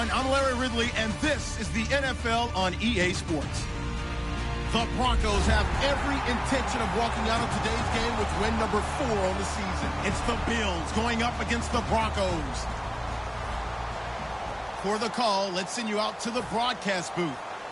everyone. I'm Larry Ridley, and this is the NFL on EA Sports. The Broncos have every intention of walking out of today's game with win number 4 on the season. It's the Bills going up against the Broncos. For the call, let's send you out to the broadcast booth,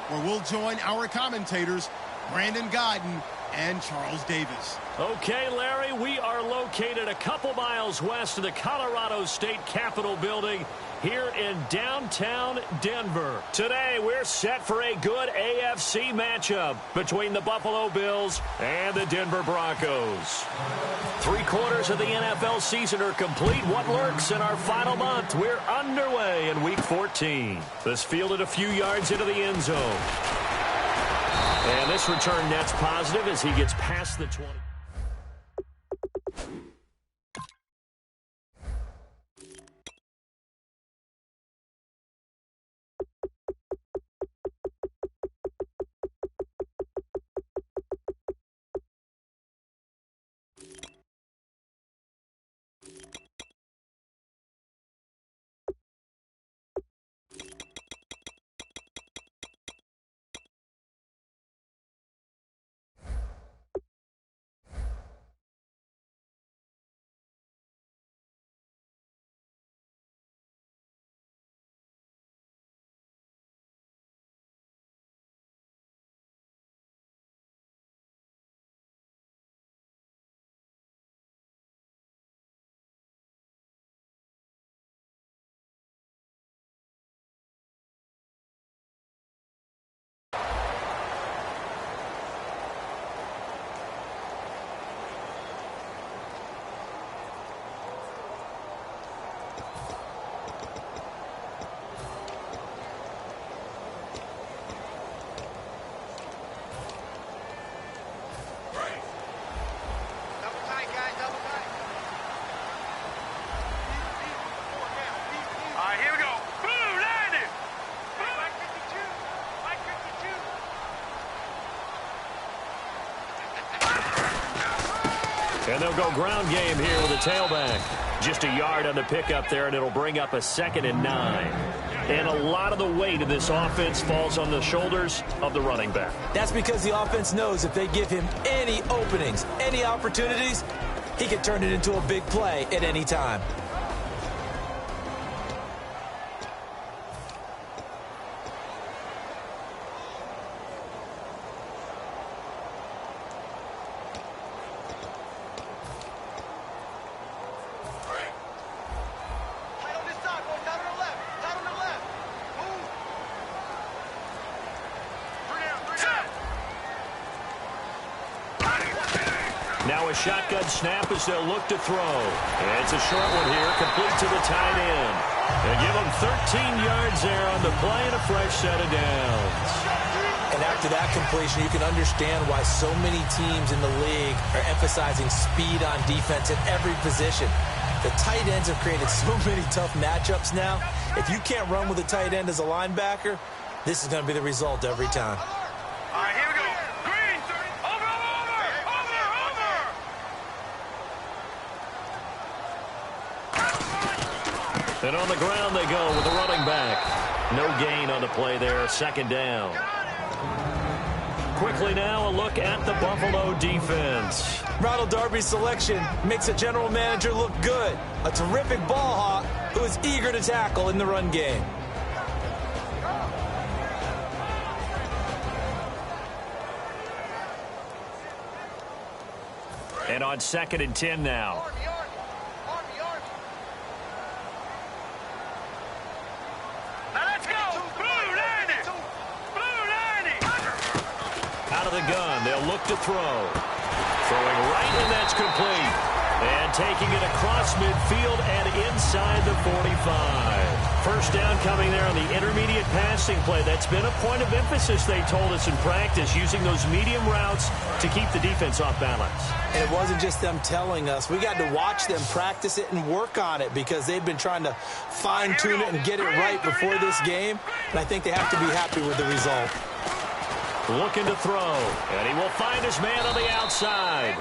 where we'll join our commentators, Brandon Guyton and Charles Davis. Okay, Larry, we are located a couple miles west of the Colorado State Capitol building here in downtown Denver. Today, we're set for a good AFC matchup between the Buffalo Bills and the Denver Broncos. 3/4 of the NFL season are complete. What lurks in our final month? We're underway in Week 14. This fielded a few yards into the end zone. And this return net's positive as he gets past the 20. And they'll go ground game here with a tailback. Just a yard on the pickup there, and it'll bring up a 2nd and 9. And a lot of the weight of this offense falls on the shoulders of the running back. That's because the offense knows if they give him any openings, any opportunities, he can turn it into a big play at any time. Now a shotgun snap as they'll look to throw. And it's a short one here, complete to the tight end. They give him 13 yards there on the play and a fresh set of downs. And after that completion, you can understand why so many teams in the league are emphasizing speed on defense at every position. The tight ends have created so many tough matchups now. If you can't run with a tight end as a linebacker, this is going to be the result every time. All right, here we go. Green, over. And on the ground they go with the running back. No gain on the play there, 2nd down. Quickly now, a look at the Buffalo defense. Ronald Darby's selection makes a general manager look good. A terrific ball hawk who is eager to tackle in the run game. And on 2nd and 10 now. The gun, they'll look to throw. Throwing right, and that's complete. And taking it across midfield and inside the 45. First down coming there on the intermediate passing play. That's been a point of emphasis, they told us in practice, using those medium routes to keep the defense off balance. And it wasn't just them telling us. We got to watch them practice it and work on it because they've been trying to fine-tune it and get it right before this game. And I think they have to be happy with the result. Looking to throw, and he will find his man on the outside.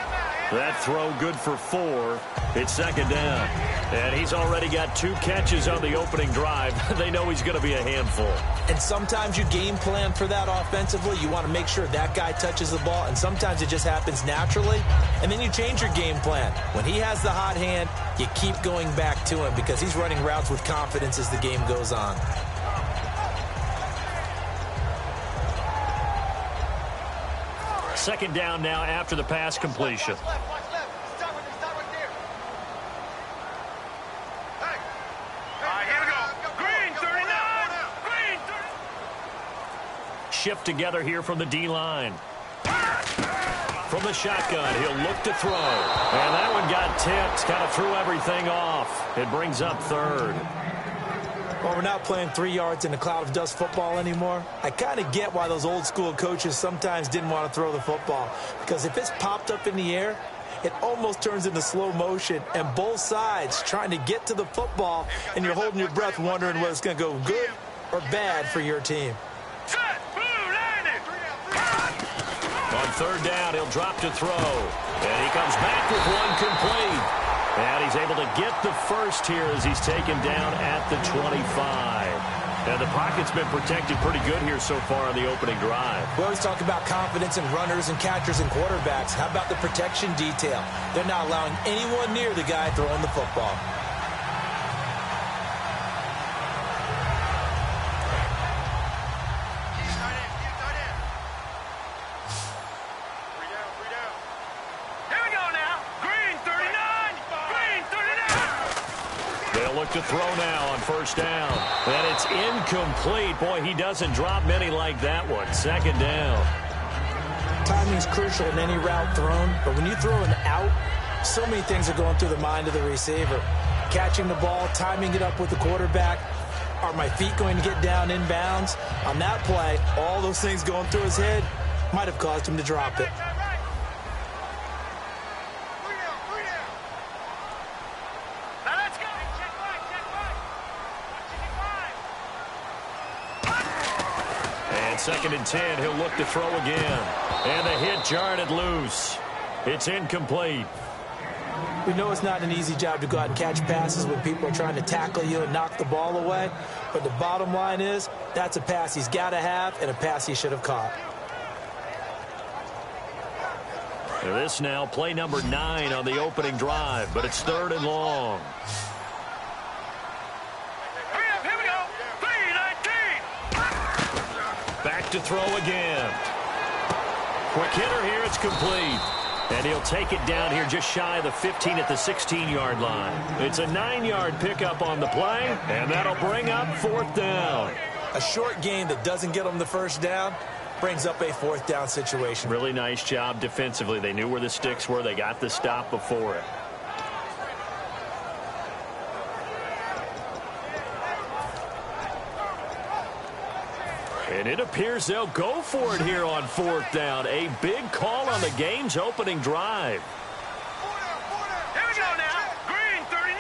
That throw good for 4. It's 2nd down. And he's already got 2 catches on the opening drive. They know he's going to be a handful. And sometimes you game plan for that offensively. You want to make sure that guy touches the ball, and sometimes it just happens naturally. And then you change your game plan. When he has the hot hand, you keep going back to him because he's running routes with confidence as the game goes on. Second down now after the pass completion. Shift together here from the D-line. From the shotgun, he'll look to throw. And that one got tipped, kind of threw everything off. It brings up third. Well, we're not playing 3 yards in a cloud of dust football anymore. I kind of get why those old school coaches sometimes didn't want to throw the football. Because if it's popped up in the air, it almost turns into slow motion. And both sides trying to get to the football, and you're holding your breath wondering whether it's going to go good or bad for your team. On third down, he'll drop to throw. And he comes back with one complete. And he's able to get the first here as he's taken down at the 25. And the pocket's been protected pretty good here so far on the opening drive. We always talk about confidence in runners and catchers and quarterbacks. How about the protection detail? They're not allowing anyone near the guy throwing the football. To throw now on first down. And it's incomplete. Boy, he doesn't drop many like that one. Second down. Timing's crucial in any route thrown, but when you throw an out, so many things are going through the mind of the receiver. Catching the ball, timing it up with the quarterback. Are my feet going to get down inbounds? On that play, all those things going through his head might have caused him to drop it. Second and 10, he'll look to throw again. And the hit jarred it loose. It's incomplete. We know it's not an easy job to go out and catch passes when people are trying to tackle you and knock the ball away. But the bottom line is, that's a pass he's got to have and a pass he should have caught. This now, play number 9 on the opening drive, but it's third and long. Back to throw again. Quick hitter here, it's complete. And he'll take it down here just shy of the 15 at the 16-yard line. It's a 9-yard pickup on the play, and that'll bring up fourth down. A short gain that doesn't get them the first down brings up a fourth down situation. Really nice job defensively. They knew where the sticks were. They got the stop before it. And it appears they'll go for it here on fourth down. A big call on the game's opening drive. Here we go now. Green, 39.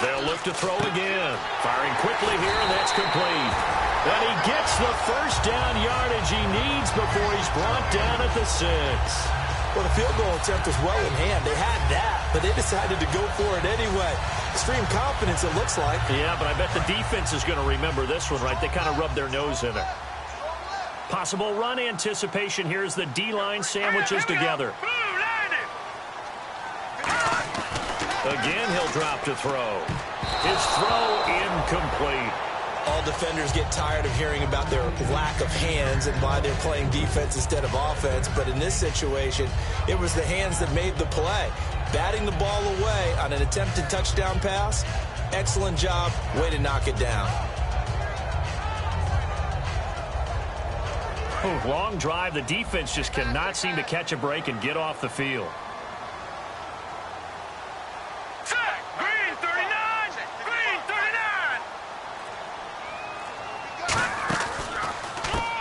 They'll look to throw again. Firing quickly here, and that's complete. And he gets the first down yardage he needs before he's brought down at the 6. Well, the field goal attempt was well in hand. They had that, but they decided to go for it anyway. Extreme confidence, it looks like. Yeah, but I bet the defense is going to remember this one, right? They kind of rubbed their nose in it. Possible run anticipation here as the D-line sandwiches together. Again, he'll drop to throw. His throw incomplete. All defenders get tired of hearing about their lack of hands and why they're playing defense instead of offense. But in this situation, it was the hands that made the play. Batting the ball away on an attempted touchdown pass. Excellent job. Way to knock it down. Long drive. The defense just cannot seem to catch a break and get off the field.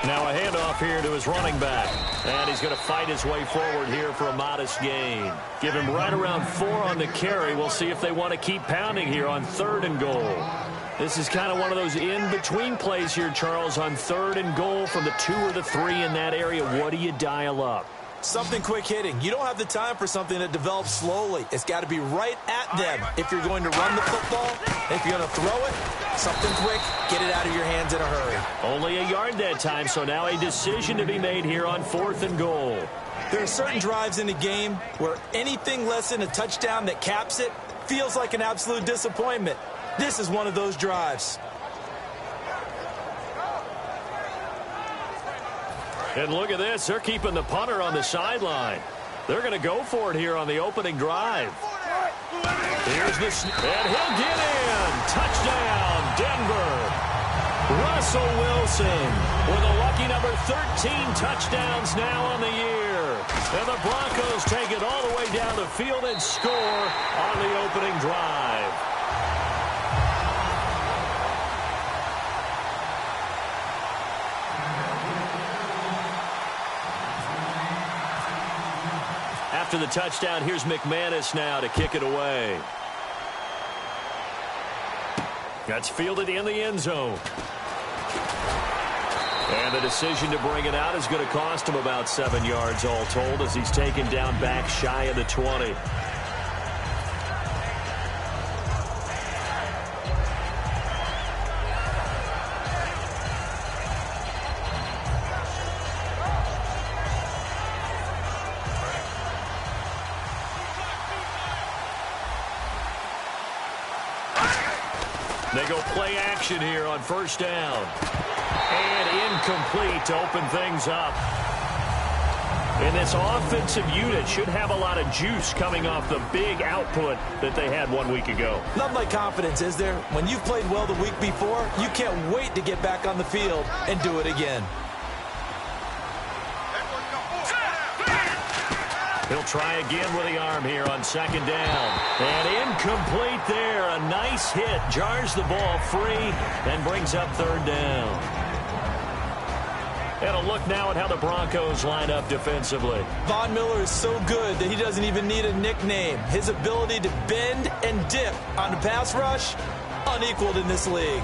Now a handoff here to his running back. And he's going to fight his way forward here for a modest gain. Give him right around 4 on the carry. We'll see if they want to keep pounding here on 3rd and goal. This is kind of one of those in-between plays here, Charles, on 3rd and goal from the 2 or the 3 in that area. What do you dial up? Something quick hitting. You don't have the time for something that develops slowly. It's got to be right at them if you're going to run the football. If you're going to throw it, something quick, get it out of your hands in a hurry. Only a yard that time, so now a decision to be made here on 4th and goal. There are certain drives in the game where anything less than a touchdown that caps it feels like an absolute disappointment. This is one of those drives. And look at this. They're keeping the punter on the sideline. They're going to go for it here on the opening drive. Here's the and he'll get in. Touchdown, Denver. Russell Wilson with a lucky number 13 touchdowns now on the year. And the Broncos take it all the way down the field and score on the opening drive. After the touchdown, here's McManus now to kick it away. That's fielded in the end zone. And the decision to bring it out is going to cost him about 7 yards all told as he's taken down back shy of the 20. They go play action here on first down. And incomplete to open things up. And this offensive unit should have a lot of juice coming off the big output that they had 1 week ago. Nothing like confidence, is there? When you've played well the week before, you can't wait to get back on the field and do it again. He'll try again with the arm here on second down. And incomplete there. A nice hit. Jars the ball free and brings up third down. And a look now at how the Broncos line up defensively. Von Miller is so good that he doesn't even need a nickname. His ability to bend and dip on the pass rush, unequaled in this league.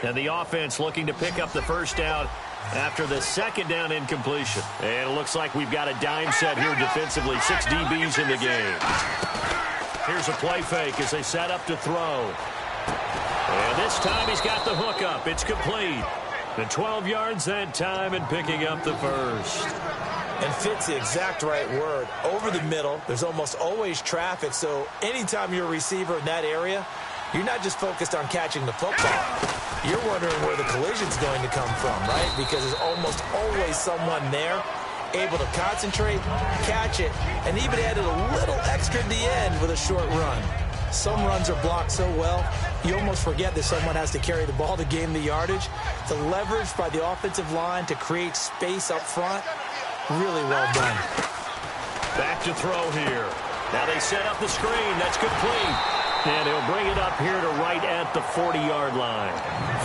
And the offense looking to pick up the first down after the second down incompletion. And it looks like we've got a dime set here defensively. 6 DBs in the game. Here's a play fake as they set up to throw. And this time he's got the hook up. It's complete. And 12 yards that time and picking up the first. And fit's the exact right word. Over the middle, there's almost always traffic. So anytime you're a receiver in that area, you're not just focused on catching the football. You're wondering where the collision's going to come from, right? Because there's almost always someone there able to concentrate, catch it, and even added a little extra at the end with a short run. Some runs are blocked so well, you almost forget that someone has to carry the ball to gain the yardage. The leverage by the offensive line to create space up front, really well done. Back to throw here. Now they set up the screen. That's complete. And he'll bring it up here to right at the 40-yard line.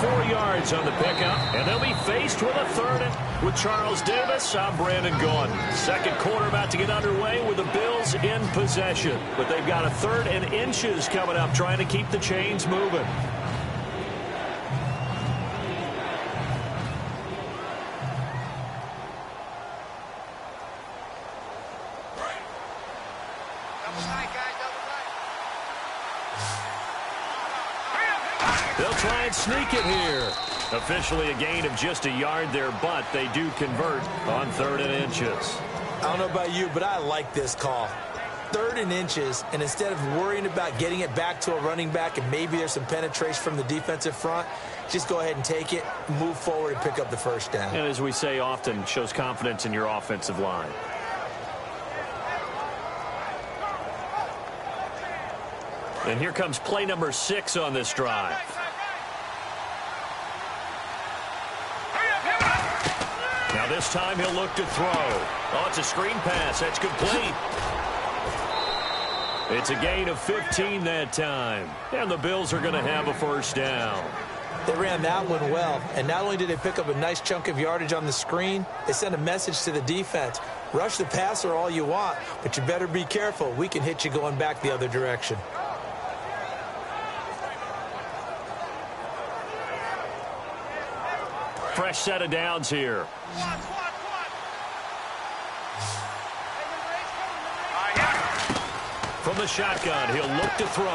4 yards on the pickup, and they'll be faced with a third with Charles Davis. I'm Brandon Gordon. Second quarter about to get underway with the Bills in possession. But they've got a 3rd and inches coming up, trying to keep the chains moving. They'll try and sneak it here. Officially a gain of just a yard there, but they do convert on 3rd and inches. I don't know about you, but I like this call. 3rd and inches, and instead of worrying about getting it back to a running back and maybe there's some penetration from the defensive front, just go ahead and take it, move forward, and pick up the first down. And as we say often, shows confidence in your offensive line. And here comes play number 6 on this drive. Now this time he'll look to throw. Oh, it's a screen pass. That's complete. It's a gain of 15 that time. And the Bills are going to have a first down. They ran that one well. And not only did they pick up a nice chunk of yardage on the screen, they sent a message to the defense. Rush the passer all you want, but you better be careful. We can hit you going back the other direction. fresh set of downs here. From the shotgun, he'll look to throw.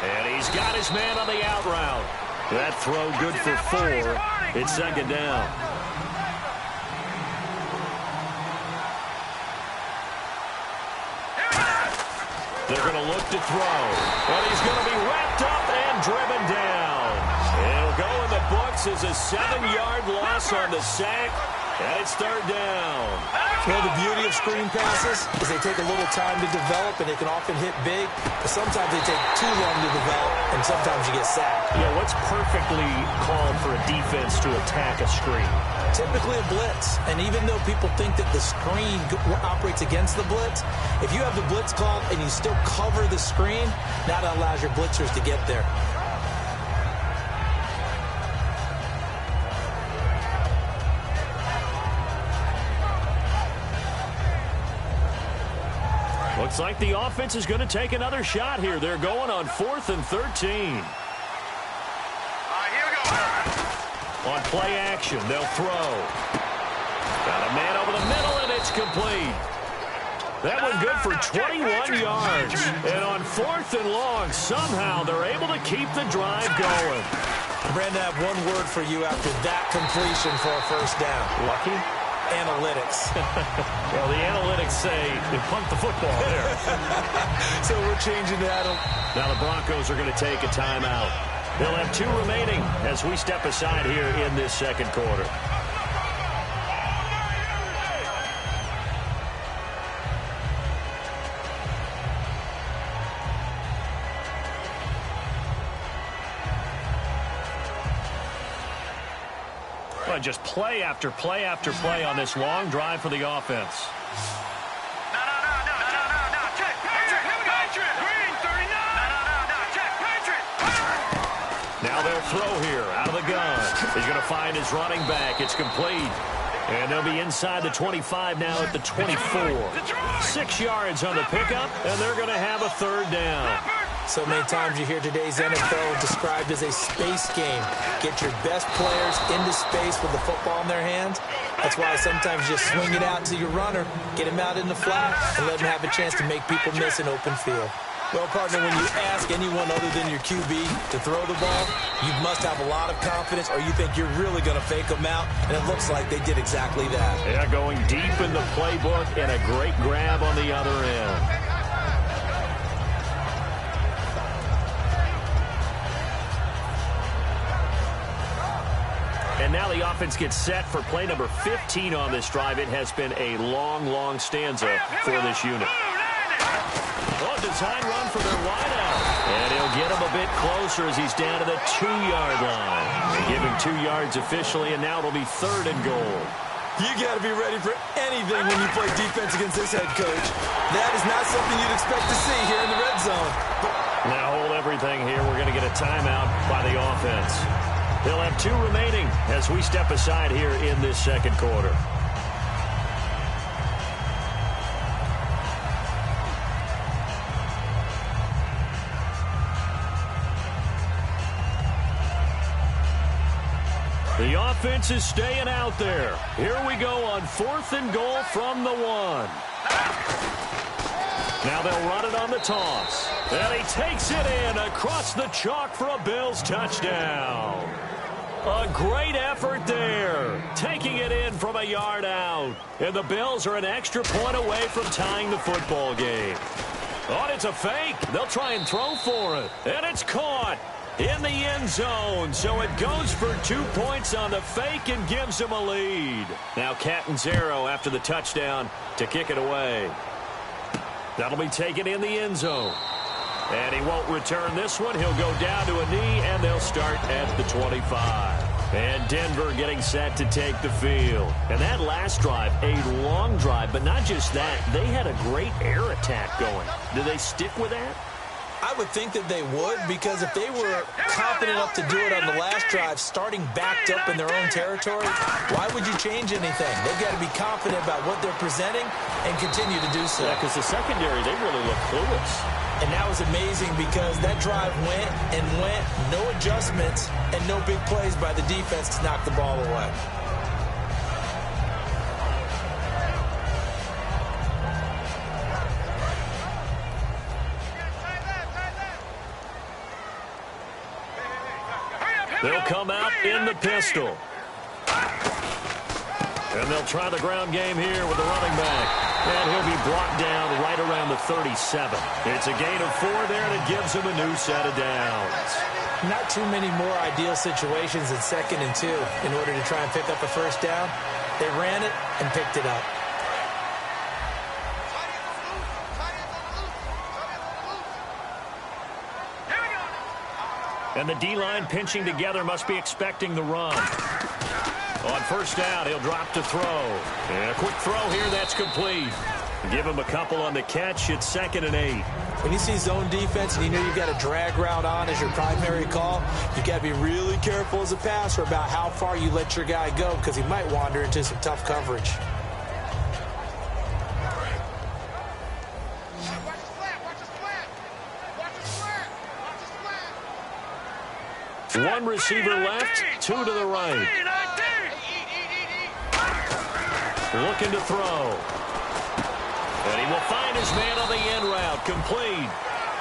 And he's got his man on the out route. That throw good for 4. It's second down. They're going to look to throw. And he's going to be wrapped up and driven down. It'll go in the books as a 7-yard loss on the sack. And it's third down. Well, the beauty of screen passes is they take a little time to develop, and they can often hit big. But sometimes they take too long to develop, and sometimes you get sacked. Yeah, what's perfectly called for a defense to attack a screen? Typically a blitz. And even though people think that the screen operates against the blitz, if you have the blitz called and you still cover the screen, now that allows your blitzers to get there. Looks like the offense is going to take another shot here. They're going on 4th and 13. Here we go. On play action, they'll throw. Got a man over the middle, and it's complete. That one good for 21 yards. And on 4th and long, somehow they're able to keep the drive going. Brandon, I have one word for you after that completion for a first down. Lucky? Analytics. Well, the analytics say they punt the football there. So we're changing that. Now the Broncos are going to take a timeout. They'll have 2 remaining as we step aside here in this second quarter. Well, just play after play after play on this long drive for the offense. No. Check. Patriot. Green 39. No. Check. Patriot. Now they'll throw here out of the gun. He's going to find his running back. It's complete. And they'll be inside the 25 now at the 24. 6 yards on the pickup, and they're going to have a third down. So many times you hear today's NFL described as a space game. Get your best players into space with the football in their hands. That's why sometimes you just swing it out to your runner, get him out in the flat, and let him have a chance to make people miss an open field. Well, partner, when you ask anyone other than your QB to throw the ball, you must have a lot of confidence, or you think you're really going to fake them out, and it looks like they did exactly that. Yeah, going deep in the playbook and a great grab on the other end. And now the offense gets set for play number 15 on this drive. It has been a long, long stanza for this unit. Oh, design run for their wideout. And he'll get him a bit closer as he's down to the 2-yard line. They give him 2 yards officially, and now it'll be 3rd and goal. You got to be ready for anything when you play defense against this head coach. That is not something you'd expect to see here in the red zone. Now hold everything here. We're going to get a timeout by the offense. They'll have 2 remaining as we step aside here in this second quarter. The offense is staying out there. Here we go on 4th and goal from the 1. Now they'll run it on the toss. And he takes it in across the chalk for a Bills touchdown. A great effort there, taking it in from a yard out. And the Bills are an extra point away from tying the football game. Oh, it's a fake. They'll try and throw for it. And it's caught in the end zone. So it goes for 2 points on the fake and gives them a lead. Now Catanzaro after the touchdown to kick it away. That'll be taken in the end zone. And he won't return this one. He'll go down to a knee, and they'll start at the 25. And Denver getting set to take the field. And that last drive, a long drive, but not just that. They had a great air attack going. Do they stick with that? I would think that they would, because if they were confident enough to do it on the last drive, starting backed up in their own territory, why would you change anything? They've got to be confident about what they're presenting and continue to do so. Yeah, because the secondary, they really look clueless. And that was amazing because that drive went and went, no adjustments, and no big plays by the defense to knock the ball away. They'll come out in the pistol. And they'll try the ground game here with the running back. And he'll be brought down right around the 37. It's a gain of 4 there, and it gives him a new set of downs. Not too many more ideal situations in 2nd and 2 in order to try and pick up a first down. They ran it and picked it up. And the D-line pinching together must be expecting the run. On first down, he'll drop to throw. And a quick throw here, that's complete. Give him a couple on the catch. It's 2nd and 8. When you see zone defense and you know you've got a drag route on as your primary call, you've got to be really careful as a passer about how far you let your guy go because he might wander into some tough coverage. One receiver left, 2 to the right. Looking to throw. And he will find his man on the end route. Complete.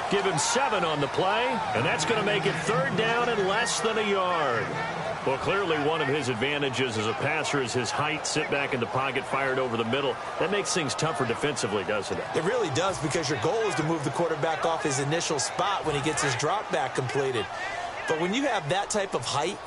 Give him 7 on the play, and that's going to make it 3rd down and less than a yard. Well, clearly one of his advantages as a passer is his height. Sit back in the pocket, fired over the middle. That makes things tougher defensively, doesn't it? It really does, because your goal is to move the quarterback off his initial spot when he gets his drop back completed. But when you have that type of height,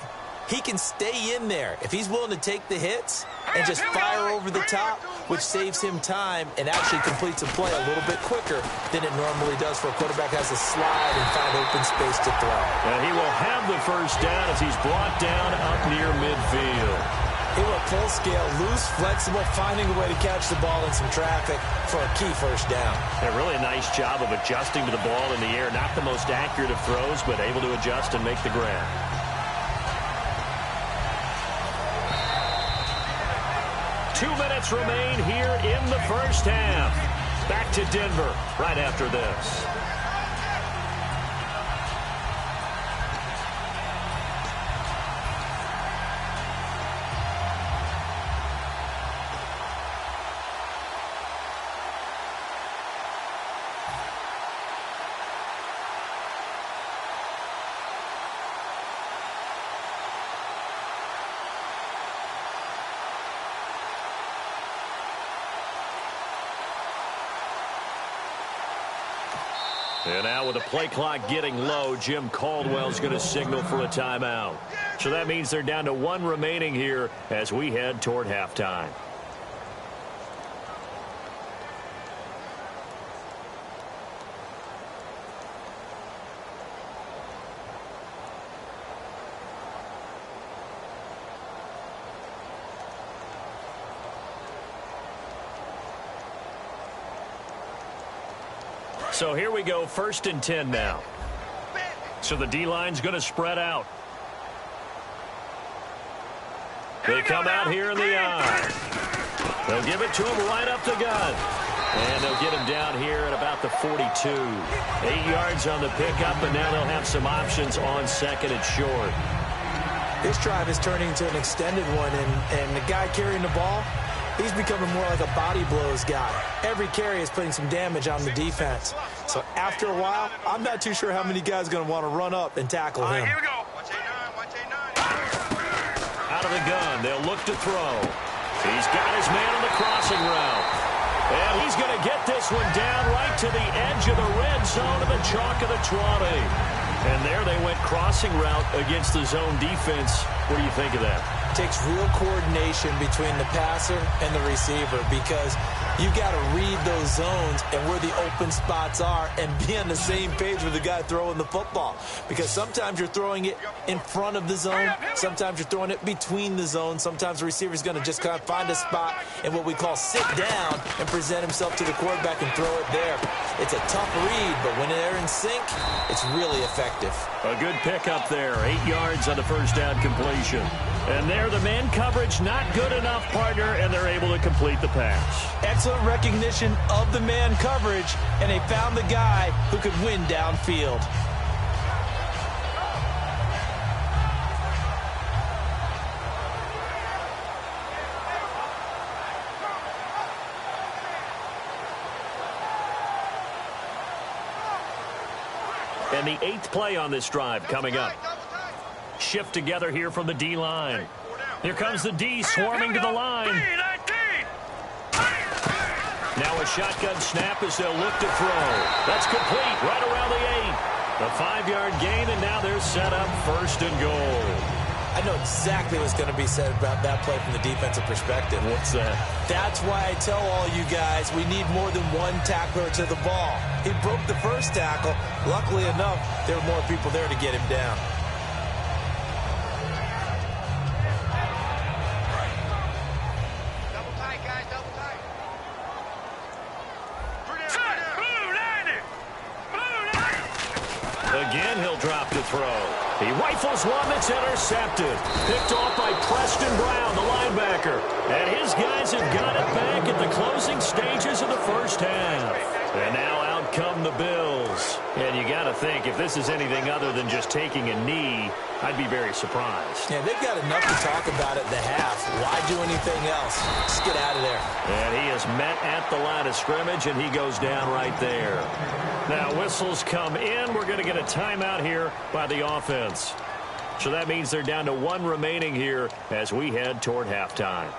he can stay in there if he's willing to take the hits and just fire over the top, which saves him time and actually completes a play a little bit quicker than it normally does for a quarterback who has to slide and find open space to throw. And he will have the first down as he's brought down up near midfield. He will full scale, loose, flexible, finding a way to catch the ball in some traffic for a key first down. A really nice job of adjusting to the ball in the air. Not the most accurate of throws, but able to adjust and make the grab. Two minutes remain here in the first half. Back to Denver right after this. And now with the play clock getting low, Jim Caldwell's going to signal for a timeout. So that means they're down to 1 remaining here as we head toward halftime. So here we go, 1st and 10 now. So the D-line's going to spread out. They come out here in the eye. They'll give it to him right up the gut. And they'll get him down here at about the 42. 8 yards on the pickup, and now they'll have some options on 2nd and short. This drive is turning into an extended one, and the guy carrying the ball, he's becoming more like a body blows guy. Every carry is putting some damage on the defense. So after a while, I'm not too sure how many guys are going to want to run up and tackle him. Here we go. Watch A9. Out of the gun, they'll look to throw. He's got his man on the crossing route. And he's going to get this one down right to the edge of the red zone of the chalk of the 20. And there they went crossing route against the zone defense. What do you think of that? Takes real coordination between the passer and the receiver, because you got to read those zones and where the open spots are and be on the same page with the guy throwing the football. Because sometimes you're throwing it in front of the zone, sometimes you're throwing it between the zones, sometimes the receiver's going to just kind of find a spot and what we call sit down and present himself to the quarterback and throw it there. It's a tough read, but when they're in sync, it's really effective. A good pickup there, 8 yards on the first down completion. And there, the man coverage not good enough, partner, and they're able to complete the pass. Excellent recognition of the man coverage, and they found the guy who could win downfield. And the 8th play on this drive coming up. shift together here from the D-line. Here comes the D swarming to the line. Now a shotgun snap as they'll look to throw. That's complete right around the 8. A 5-yard gain, and now they're set up 1st and goal. I know exactly what's going to be said about that play from the defensive perspective. What's that? That's why I tell all you guys we need more than one tackler to the ball. He broke the first tackle. Luckily enough, there were more people there to get him down. Double tight, guys, double tight. Again, he'll drop to throw. He rifles one that's intercepted. Picked off by Preston Brown, the linebacker. And his guys have got it back at the closing stages of the first half. And now out come the Bills. And you got to think, if this is anything other than just taking a knee, I'd be very surprised. Yeah, they've got enough to talk about at the half. Why do anything else? Just get out of there. And he is met at the line of scrimmage, and he goes down right there. Now, whistles come in. We're going to get a timeout here by the offense. So that means they're down to 1 remaining here as we head toward halftime.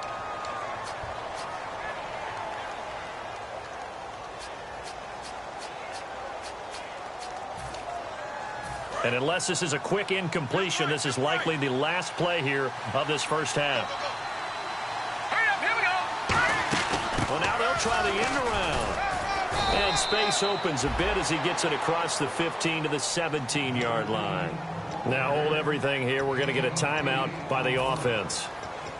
And unless this is a quick incompletion, this is likely the last play here of this first half. Hurry up, here we go. Well, now they'll try the end around. And space opens a bit as he gets it across the 15 to the 17-yard line. Now hold everything here. We're going to get a timeout by the offense.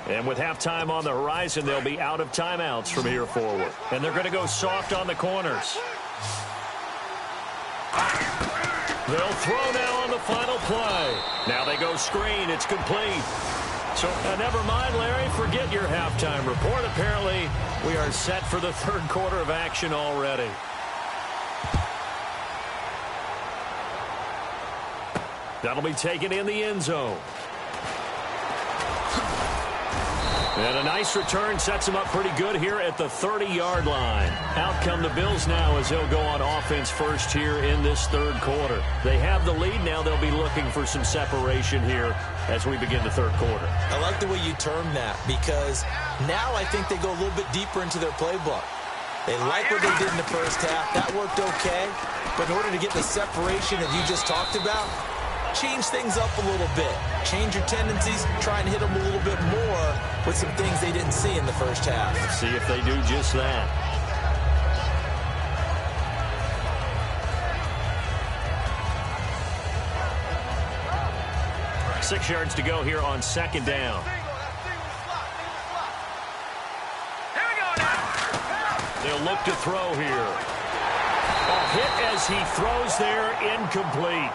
And with halftime on the horizon, they'll be out of timeouts from here forward. And they're going to go soft on the corners. They'll throw now on the final play. Now they go screen. It's complete. So never mind, Larry. Forget your halftime report. Apparently, we are set for the 3rd quarter of action already. That'll be taken in the end zone. And a nice return sets him up pretty good here at the 30-yard line. Out come the Bills now as they'll go on offense first here in this 3rd quarter. They have the lead. Now they'll be looking for some separation here as we begin the 3rd quarter. I like the way you term that because now I think they go a little bit deeper into their playbook. They like what they did in the first half. That worked okay. But in order to get the separation that you just talked about, change things up a little bit. Change your tendencies. Try and hit them a little bit more with some things they didn't see in the first half. Let's see if they do just that. Six yards to go here on 2nd down. Here we go now. They'll look to throw here. A hit as he throws there, incomplete.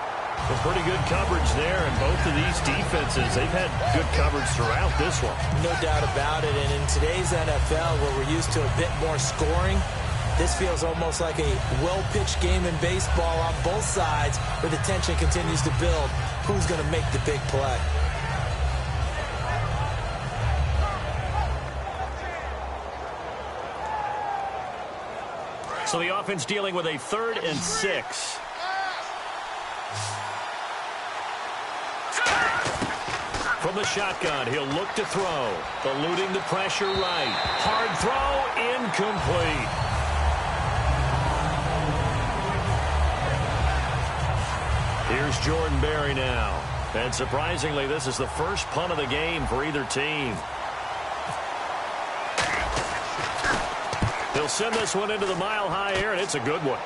Well, pretty good coverage there, and both of these defenses, they've had good coverage throughout this one. No doubt about it, and in today's NFL, where we're used to a bit more scoring, this feels almost like a well-pitched game in baseball on both sides, where the tension continues to build. Who's going to make the big play? So the offense dealing with a 3rd and 6. From the shotgun, he'll look to throw. Eluding the pressure right. Hard throw, incomplete. Here's Jordan Berry now. And surprisingly, this is the first punt of the game for either team. They'll send this one into the mile-high air, and it's a good one.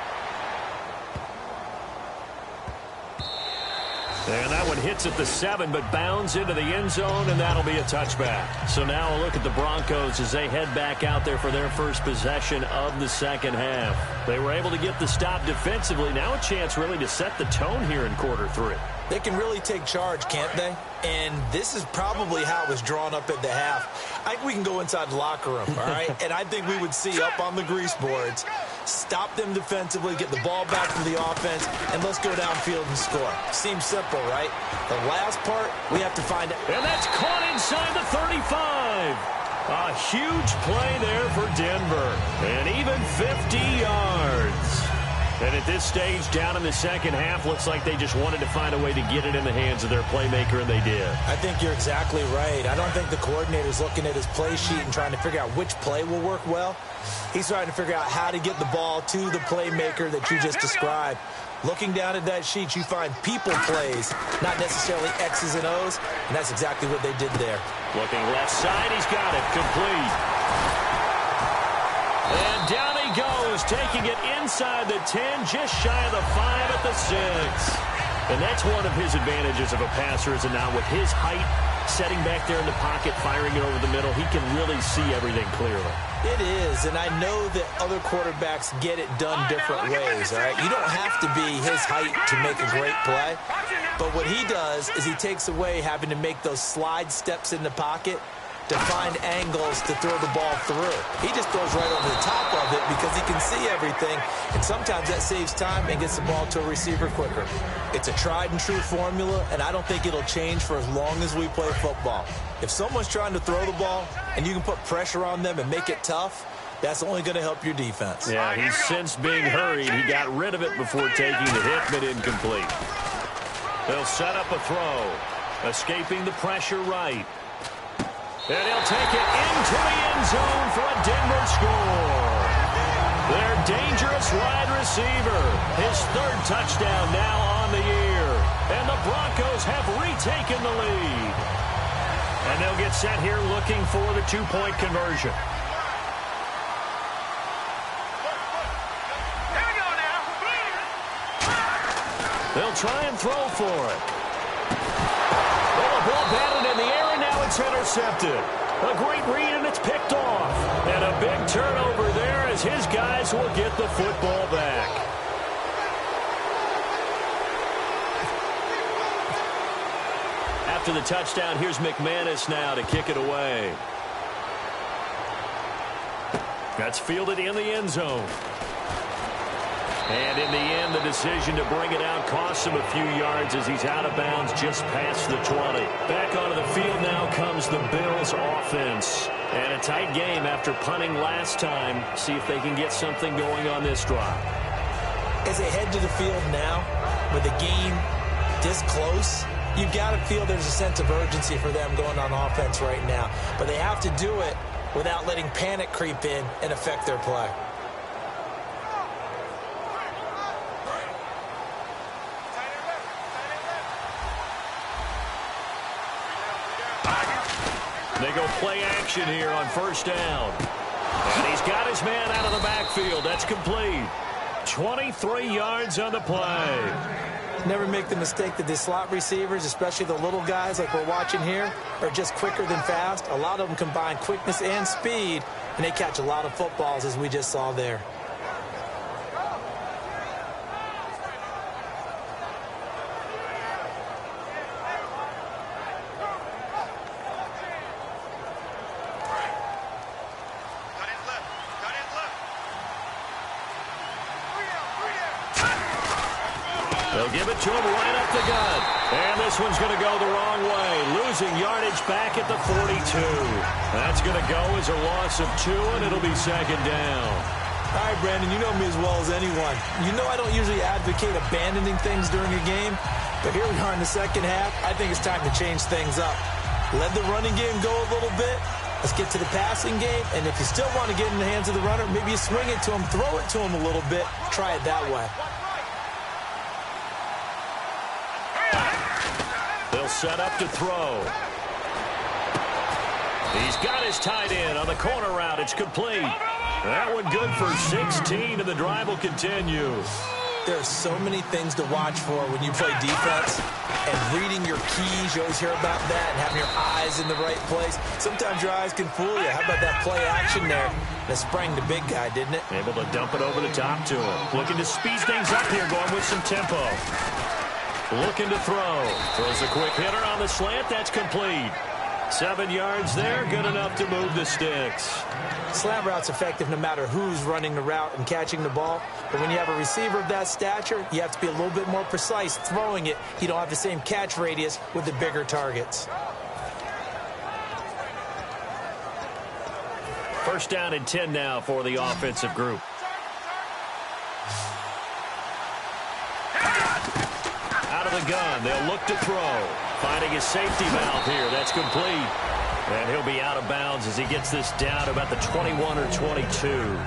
And that one hits at the 7, but bounds into the end zone, and that'll be a touchback. So now a look at the Broncos as they head back out there for their first possession of the 2nd half. They were able to get the stop defensively. Now a chance really to set the tone here in quarter 3. They can really take charge, can't they? And this is probably how it was drawn up at the half. I think we can go inside the locker room, all right? And I think we would see up on the grease boards, stop them defensively, get the ball back from the offense, and let's go downfield and score. Seems simple, right? The last part, we have to find out. And that's caught inside the 35. A huge play there for Denver. And even 50 yards. And at this stage, down in the second half, looks like they just wanted to find a way to get it in the hands of their playmaker, and they did. I think you're exactly right. I don't think the coordinator's looking at his play sheet and trying to figure out which play will work well. He's trying to figure out how to get the ball to the playmaker that you just described. Looking down at that sheet, you find people plays, not necessarily X's and O's, and that's exactly what they did there. Looking left side, he's got it, complete. And down he goes, taking it inside the 10, just shy of the 5 at the 6. And that's one of his advantages of a passer, is now with his height, setting back there in the pocket, firing it over the middle, he can really see everything clearly. It is, and I know that other quarterbacks get it done different ways, all right? You don't have to be his height to make a great play, but what he does is he takes away having to make those slide steps in the pocket to find angles to throw the ball through. He just throws right over the top of it because he can see everything, and sometimes that saves time and gets the ball to a receiver quicker. It's a tried-and-true formula, and I don't think it'll change for as long as we play football. If someone's trying to throw the ball and you can put pressure on them and make it tough, that's only going to help your defense. Yeah, he's since being hurried. He got rid of it before taking the hit, but incomplete. They'll set up a throw. Escaping the pressure right. And he'll take it into the end zone for a Denver score. Their dangerous wide receiver. His 3rd touchdown now on the year. And the Broncos have retaken the lead. And they'll get set here looking for the 2-point conversion. Here we go now. They'll try and throw for it. Well, the ball batted in the air, and now it's intercepted. A great read, and it's picked off. And a big turnover there as his guys will get the football back. After the touchdown, here's McManus now to kick it away. That's fielded in the end zone. And in the end, the decision to bring it out costs him a few yards as he's out of bounds just past the 20. Back onto the field now comes the Bills offense. And a tight game after punting last time. See if they can get something going on this drive. As they head to the field now, with the game this close, you've got to feel there's a sense of urgency for them going on offense right now. But they have to do it without letting panic creep in and affect their play. They go play action here on 1st down. And he's got his man out of the backfield. That's complete. 23 yards on the play. Never make the mistake that the slot receivers, especially the little guys like we're watching here, are just quicker than fast. A lot of them combine quickness and speed, and they catch a lot of footballs, as we just saw there. They'll give it to him right up the gut. And this one's going to go the wrong way. Losing yardage back at the 42. That's going to go as a loss of 2, and it'll be 2nd down. All right, Brandon, you know me as well as anyone. You know I don't usually advocate abandoning things during a game, but here we are in the second half. I think it's time to change things up. Let the running game go a little bit. Let's get to the passing game, and if you still want to get in the hands of the runner, maybe you swing it to him, throw it to him a little bit, try it that way. They'll set up to throw. He's got his tight end on the corner route. It's complete. That one good for 16, and the drive will continue. There are so many things to watch for when you play defense, and reading your keys, you always hear about that, and having your eyes in the right place. Sometimes your eyes can fool you. How about that play action there? That sprang the big guy, didn't it? Able to dump it over the top to him. Looking to speed things up here, going with some tempo. Looking to throw. Throws a quick hitter on the slant. That's complete. 7 yards there. Good enough to move the sticks. Slant route's effective no matter who's running the route and catching the ball. But when you have a receiver of that stature, you have to be a little bit more precise throwing it. You don't have the same catch radius with the bigger targets. 1st down and 10 now for the offensive group. of the gun. They'll look to throw. Finding his safety valve here. That's complete. And he'll be out of bounds as he gets this down to about the 21 or 22.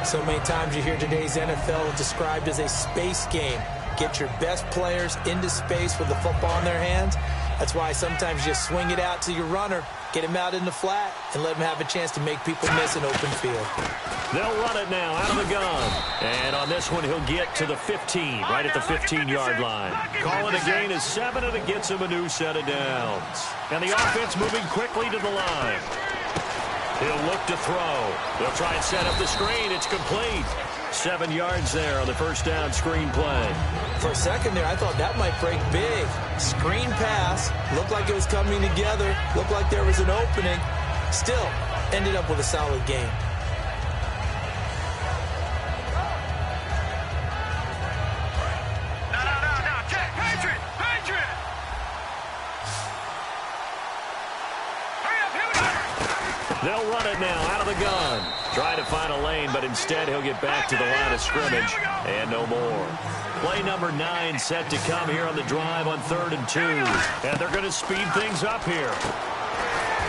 So many times you hear today's NFL described as a space game. Get your best players into space with the football in their hands. That's why sometimes you just swing it out to your runner, get him out in the flat, and let him have a chance to make people miss an open field. They'll run it now out of the gun. And on this one, he'll get to the 15, right at the 15-yard line. Call it a gain of 7, and it gets him a new set of downs. And the offense moving quickly to the line. He'll look to throw. They'll try and set up the screen. It's complete. 7 yards there on the first down screen play. For a second there, I thought that might break big. Screen pass. Looked like it was coming together. Looked like there was an opening. Still, ended up with a solid game. They'll run it now out of the gun. Try to find a lane, but instead he'll get back to the line of scrimmage and no more. Play number 9 set to come here on the drive on 3rd and 2. And they're going to speed things up here.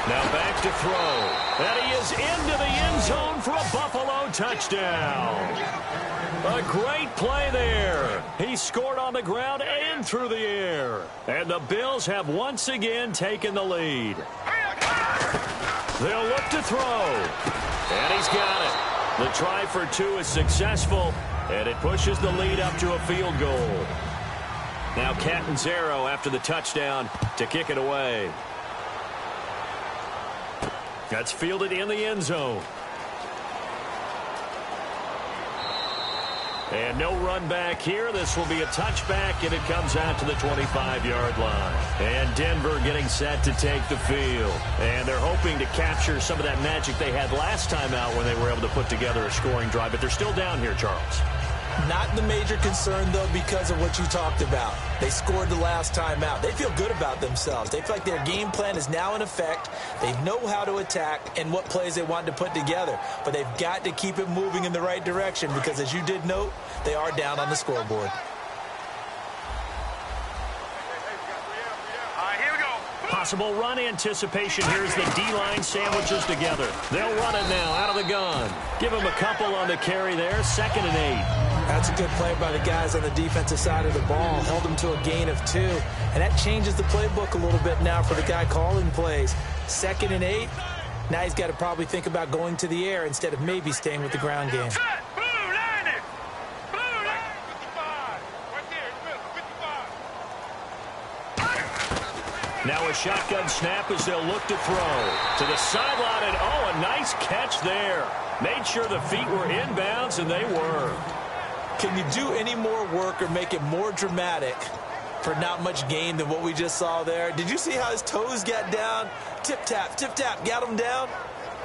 Now back to throw. And he is into the end zone for a Buffalo touchdown. A great play there. He scored on the ground and through the air. And the Bills have once again taken the lead. They'll look to throw. And he's got it. The try for 2 is successful, and it pushes the lead up to a field goal. Now Catanzaro after the touchdown to kick it away. That's fielded in the end zone. And no run back here. This will be a touchback, and it comes out to the 25-yard line. And Denver getting set to take the field. And they're hoping to capture some of that magic they had last time out when they were able to put together a scoring drive. But they're still down here, Charles. Not the major concern, though, because of what you talked about. They scored the last time out. They feel good about themselves. They feel like their game plan is now in effect. They know how to attack and what plays they want to put together. But they've got to keep it moving in the right direction because, as you did note, they are down on the scoreboard. Possible run anticipation here as the D-line sandwiches together. They'll run it now out of the gun. Give him a couple on the carry there. 2nd and 8. That's a good play by the guys on the defensive side of the ball. Held them to a gain of 2. And that changes the playbook a little bit now for the guy calling plays. 2nd and 8. Now he's got to probably think about going to the air instead of maybe staying with the ground game. Now a shotgun snap as they'll look to throw. To the sideline, and oh, a nice catch there. Made sure the feet were inbounds, and they were. Can you do any more work or make it more dramatic for not much gain than what we just saw there? Did you see how his toes got down? Tip-tap, got him down.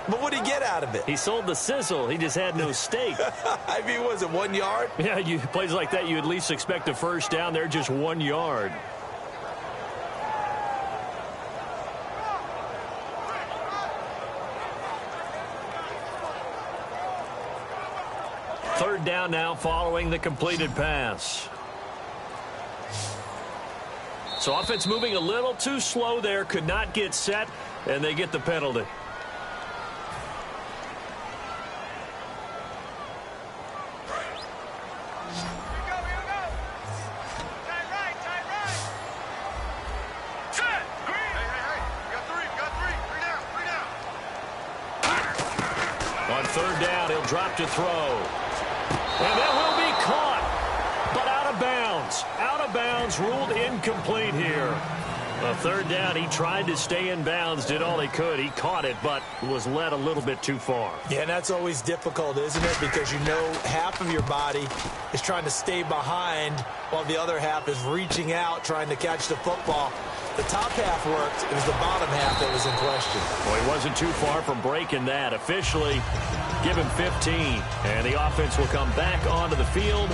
But what did he get out of it? He sold the sizzle. He just had no steak. I mean, was it 1 yard? Yeah, plays like that, you at least expect a first down. They're just 1 yard. Third down now following the completed pass. So offense moving a little too slow there. Could not get set, and they get the penalty. On 3rd down, he'll drop to throw. And that will be caught, but out of bounds. Out of bounds, ruled incomplete here. A 3rd down, he tried to stay in bounds, did all he could. He caught it, but was led a little bit too far. Yeah, and that's always difficult, isn't it? Because you know half of your body is trying to stay behind while the other half is reaching out, trying to catch the football. The top half worked. It was the bottom half that was in question. Well, he wasn't too far from breaking that. Officially, give him 15. And the offense will come back onto the field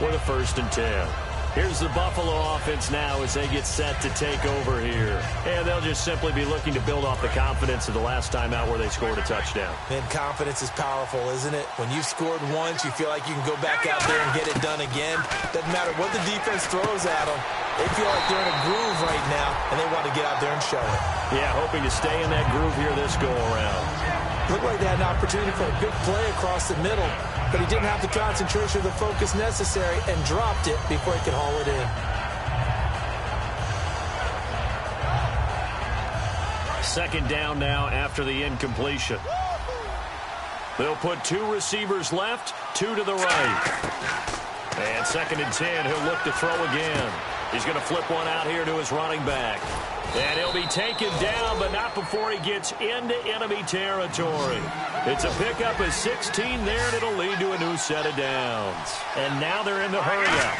with a 1st and 10. Here's the Buffalo offense now as they get set to take over here. And they'll just simply be looking to build off the confidence of the last time out where they scored a touchdown. And confidence is powerful, isn't it? When you've scored once, you feel like you can go back out there and get it done again. Doesn't matter what the defense throws at them. They feel like they're in a groove right now, and they want to get out there and show it. Yeah, hoping to stay in that groove here this go-around. Looked like they had an opportunity for a big play across the middle, but he didn't have the concentration or the focus necessary and dropped it before he could haul it in. Second down now after the incompletion. They'll put 2 receivers left, 2 to the right. And 2nd and 10, he'll look to throw again. He's going to flip one out here to his running back. And he'll be taken down, but not before he gets into enemy territory. It's a pickup of 16 there, and it'll lead to a new set of downs. And now they're in the hurry-up.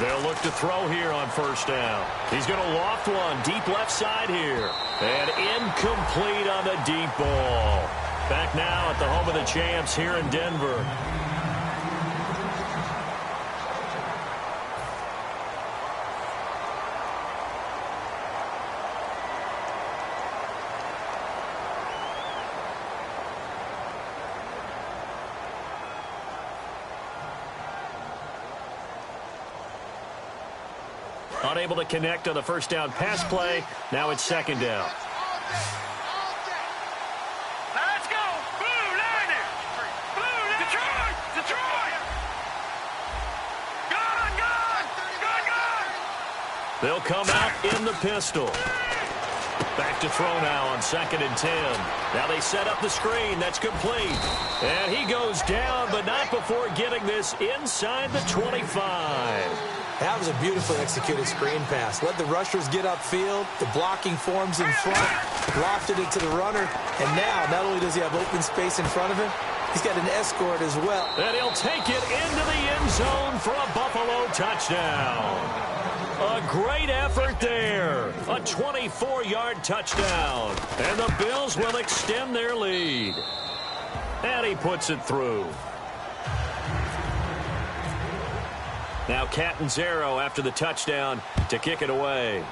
They'll look to throw here on 1st down. He's going to loft one deep left side here. And incomplete on the deep ball. Back now at the home of the champs here in Denver. Unable to connect on the 1st down pass play. Now it's 2nd down. Let's go. Blue line. Blue line. Detroit. Detroit. Gun. They'll come out in the pistol. Back to throw now on 2nd and 10. Now they set up the screen. That's complete. And he goes down, but not before getting this inside the 25. That was a beautifully executed screen pass. Let the rushers get upfield. The blocking forms in front. Lofted it to the runner. And now, not only does he have open space in front of him, he's got an escort as well. And he'll take it into the end zone for a Buffalo touchdown. A great effort there. A 24-yard touchdown. And the Bills will extend their lead. And he puts it through. Now Catanzaro after the touchdown to kick it away.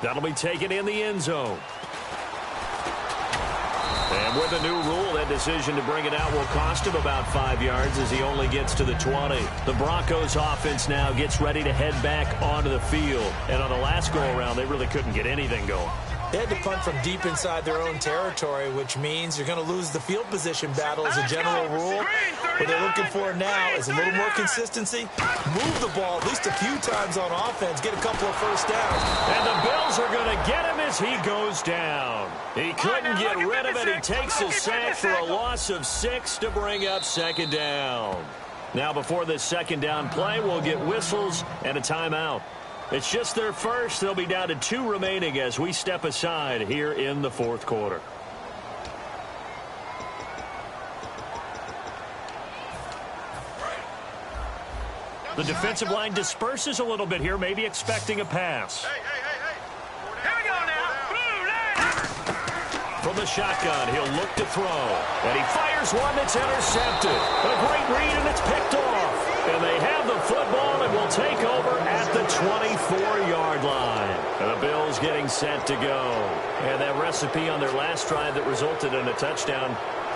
That'll be taken in the end zone. And with a new rule, that decision to bring it out will cost him about 5 yards as he only gets to the 20. The Broncos offense now gets ready to head back onto the field. And on the last go-around, they really couldn't get anything going. They had to punt from deep inside their own territory, which means you're going to lose the field position battle as a general rule. What they're looking for now is a little more consistency, move the ball at least a few times on offense, get a couple of 1st downs. And the Bills are going to get him as he goes down. He couldn't get rid of it. He takes a sack for a loss of 6 to bring up 2nd down. Now before this 2nd down play, we'll get whistles and a timeout. It's just their first. They'll be down to 2 remaining as we step aside here in the 4th quarter. The defensive line disperses a little bit here, maybe expecting a pass. Hey. Here we go now. Blue line. From the shotgun, he'll look to throw. And he fires one that's intercepted. A great read, and it's picked off. And they have the football and will take over at the 24-yard line. And the Bills getting set to go. And that recipe on their last drive that resulted in a touchdown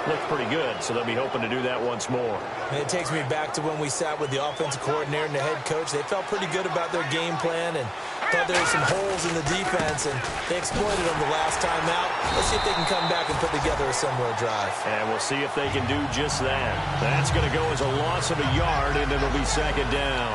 looked pretty good, so they'll be hoping to do that once more. And it takes me back to when we sat with the offensive coordinator and the head coach. They felt pretty good about their game plan and thought there were some holes in the defense, and they exploited them the last time out. Let's see if they can come back and put together a similar drive. And we'll see if they can do just that. That's going to go as a loss of a yard, and it'll be 2nd down.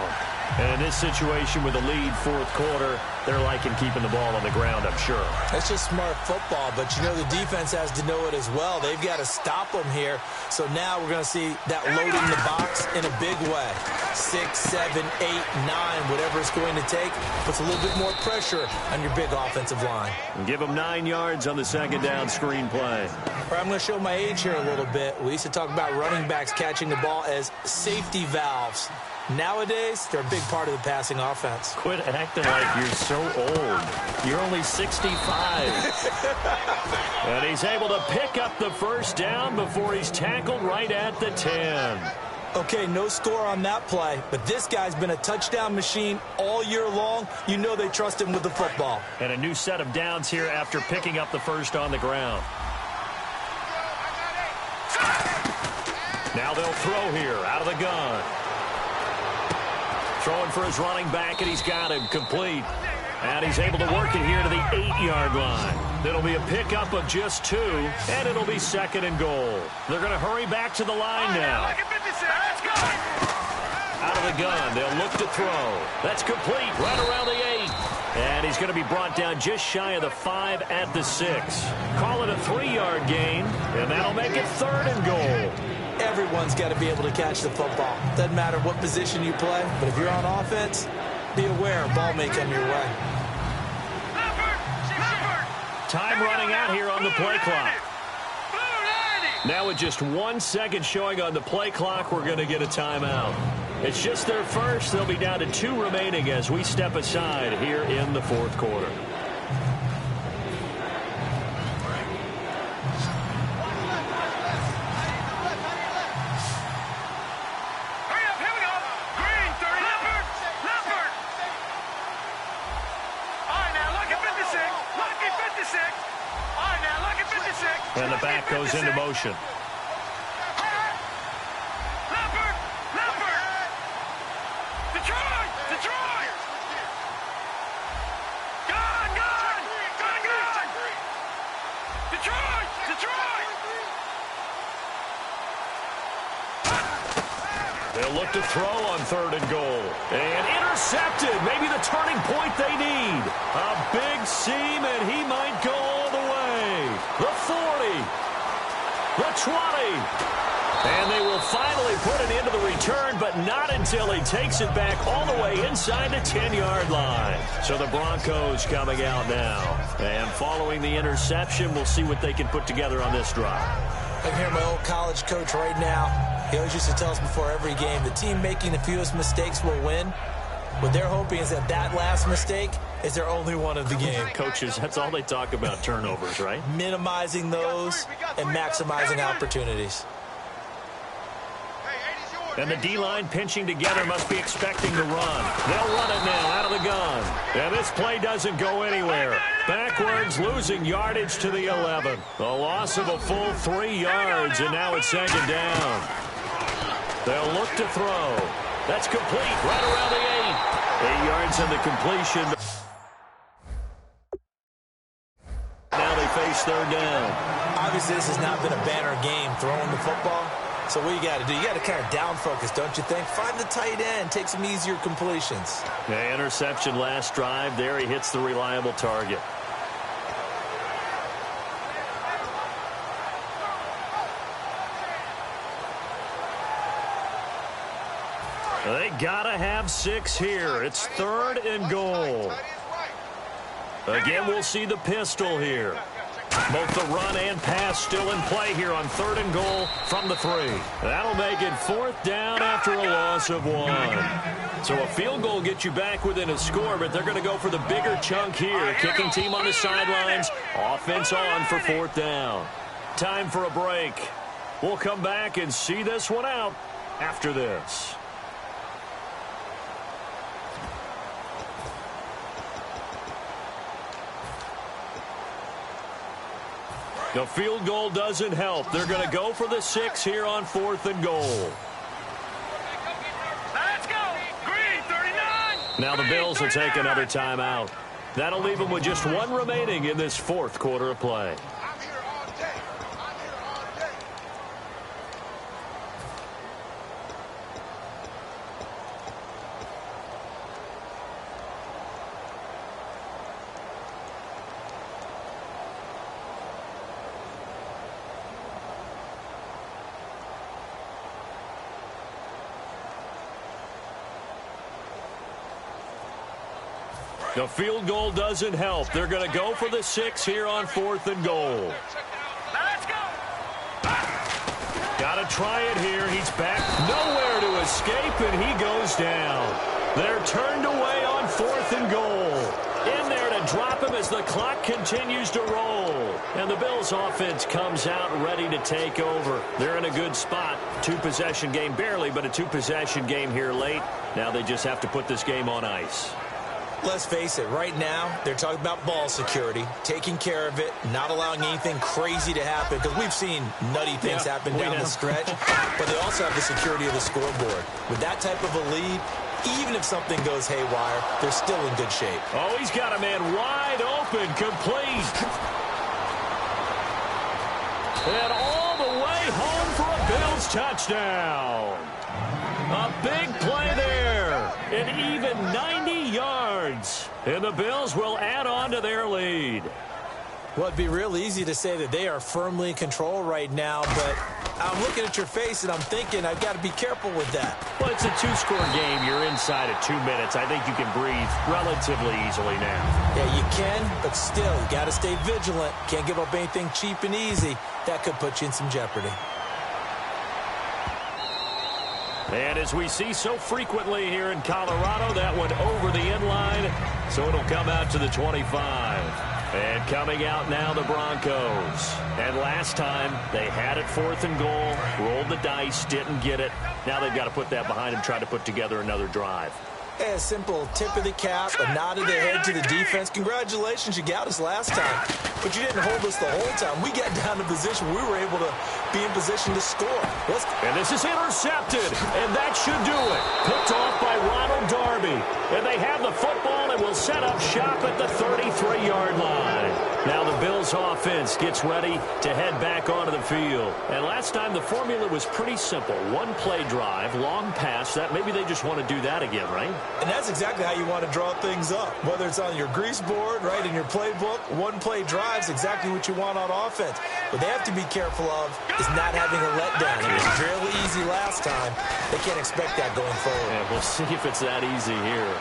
And in this situation with the lead 4th quarter, they're liking keeping the ball on the ground, I'm sure. That's just smart football, but you know the defense has to know it as well. They've got to stop them here. So now we're going to see that loading the box in a big way. 6, 7, 8, 9, whatever it's going to take, puts a little bit more pressure on your big offensive line. And give them 9 yards on the 2nd down screen play. All right, I'm going to show my age here a little bit. We used to talk about running backs catching the ball as safety valves. Nowadays, they're a big part of the passing offense. Quit acting like you're so old. You're only 65. And he's able to pick up the 1st down before he's tackled right at the 10. Okay, no score on that play, but this guy's been a touchdown machine all year long. You know they trust him with the football. And a new set of downs here after picking up the 1st on the ground. Now they'll throw here out of the gun. Throwing for his running back, and he's got him complete. And he's able to work it here to the 8-yard line. It'll be a pickup of just 2, and it'll be 2nd and goal. They're going to hurry back to the line now. Out of the gun, they'll look to throw. That's complete, right around the 8. And he's going to be brought down just shy of the 5 at the 6. Call it a 3-yard gain, and that'll make it 3rd and goal. Everyone's got to be able to catch the football. Doesn't matter what position you play, but if you're on offense, be aware a ball may come your way. Time running out here on the play clock. Now with just 1 second showing on the play clock, we're going to get a timeout. It's just their first. They'll be down to 2 remaining as we step aside here in the 4th quarter. And the back goes into motion. Detroit! Gone! Detroit! They'll look to throw on 3rd and goal. And intercepted. Maybe the turning point they need. A big seam, and he might go all the way. The 40. The 20. And they will finally put an end to the return, but not until he takes it back all the way inside the 10-yard line. So the Broncos coming out now. And following the interception, we'll see what they can put together on this drive. I can hear my old college coach right now. He always used to tell us before every game, the team making the fewest mistakes will win. What they're hoping is that last mistake is their only one of the game. Coaches, that's all they talk about, turnovers, right? Minimizing those and maximizing opportunities. And the D-line pinching together must be expecting to run. They'll run it now out of the gun. And this play doesn't go anywhere. Backwards, losing yardage to the 11. A loss of a full 3 yards, and now it's 2nd down. They'll look to throw. That's complete right around the 8. 8 yards in the completion. Now they face 3rd down. Obviously, this has not been a banner game throwing the football. So what you got to do, you got to kind of down focus, don't you think? Find the tight end, take some easier completions. The interception last drive. There he hits the reliable target. They got to have 6 here. It's 3rd and goal. Again, we'll see the pistol here. Both the run and pass still in play here on 3rd and goal from the 3. That'll make it 4th down after a loss of 1. So a field goal gets you back within a score, but they're going to go for the bigger chunk here. Kicking team on the sidelines. Offense on for 4th down. Time for a break. We'll come back and see this one out after this. The field goal doesn't help. They're going to go for the 6 here on 4th and goal. Let's go! Green, 39! Now the Bills will take another timeout. That'll leave them with just 1 remaining in this 4th quarter of play. The field goal doesn't help. They're going to go for the 6 here on 4th and goal. Let's go! Got to try it here. He's back. Nowhere to escape, and he goes down. They're turned away on 4th and goal. In there to drop him as the clock continues to roll. And the Bills offense comes out ready to take over. They're in a good spot. 2-possession game, barely, but a 2-possession game here late. Now they just have to put this game on ice. Let's face it, right now, they're talking about ball security, taking care of it, not allowing anything crazy to happen, because we've seen nutty things happen down the stretch, but they also have the security of the scoreboard. With that type of a lead, Even if something goes haywire, they're still in good shape. Oh, he's got a man wide open, complete. And all the way home for a Bills touchdown. A big play there. An even 90 yards. And the Bills will add on to their lead. Well, it'd be real easy to say that they are firmly in control right now, but I'm looking at your face and I'm thinking I've got to be careful with that. Well, it's a two-score game. You're inside of 2 minutes. I think you can breathe relatively easily now. Yeah, you can, but still, you got to stay vigilant. Can't give up anything cheap and easy. That could put you in some jeopardy. And as we see so frequently here in Colorado, that one over the end line, so it'll come out to the 25. And coming out now, the Broncos. And last time, they had it 4th and goal, rolled the dice, didn't get it. Now they've got to put that behind them, try to put together another drive. A simple tip of the cap, a nod of the head to the defense. Congratulations, you got us last time. But you didn't hold us the whole time. We got down to position. We were able to be in position to score. And this is intercepted, and that should do it. Picked off by Ronald Darby. And they have the football and will set up shop at the 33-yard line. Now the Bills offense gets ready to head back onto the field. And last time the formula was pretty simple. One play drive, long pass. That maybe they just want to do that again, right? And that's exactly how you want to draw things up. Whether it's on your grease board, right, in your playbook, one play drive's exactly what you want on offense. What they have to be careful of is not having a letdown. It was fairly easy last time. They can't expect that going forward. Yeah, we'll see if it's that easy here.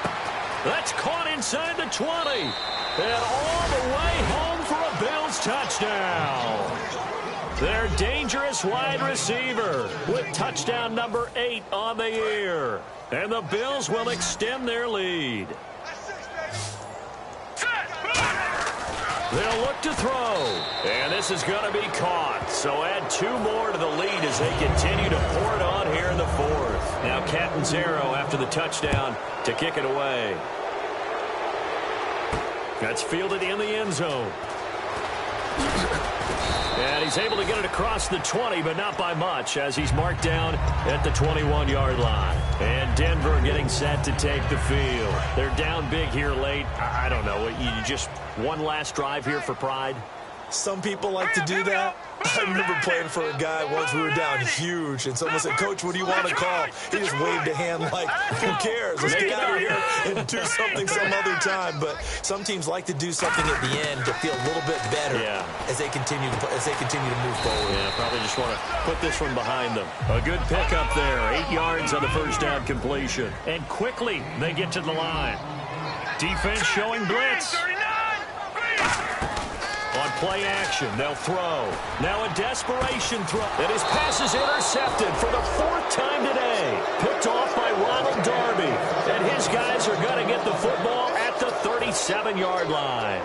That's caught inside the 20. And all the way home for a Bills touchdown. Their dangerous wide receiver with touchdown number 8 on the year. And the Bills will extend their lead. They'll look to throw. And this is going to be caught. So add 2 more to the lead as they continue to pour it on here in the 4th. Now Catanzaro after the touchdown to kick it away. That's fielded in the end zone. And he's able to get it across the 20, but not by much, as he's marked down at the 21-yard line. And Denver getting set to take the field. They're down big here late. I don't know. You just one last drive here for pride? Some people like to do that. I remember playing for a guy once. We were down huge, and someone said, "Coach, what do you want to call?" He just waved a hand like, "Who cares? Let's get out of here and do something some other time." But some teams like to do something at the end to feel a little bit better as they continue to move forward. Yeah, probably just want to put this one behind them. A good pickup there, 8 yards on the first down completion, and quickly they get to the line. Defense showing blitz. On play action, they'll throw. Now a desperation throw. And his pass is intercepted for the 4th time today. Picked off by Ronald Darby. And his guys are going to get the football at the 37-yard line.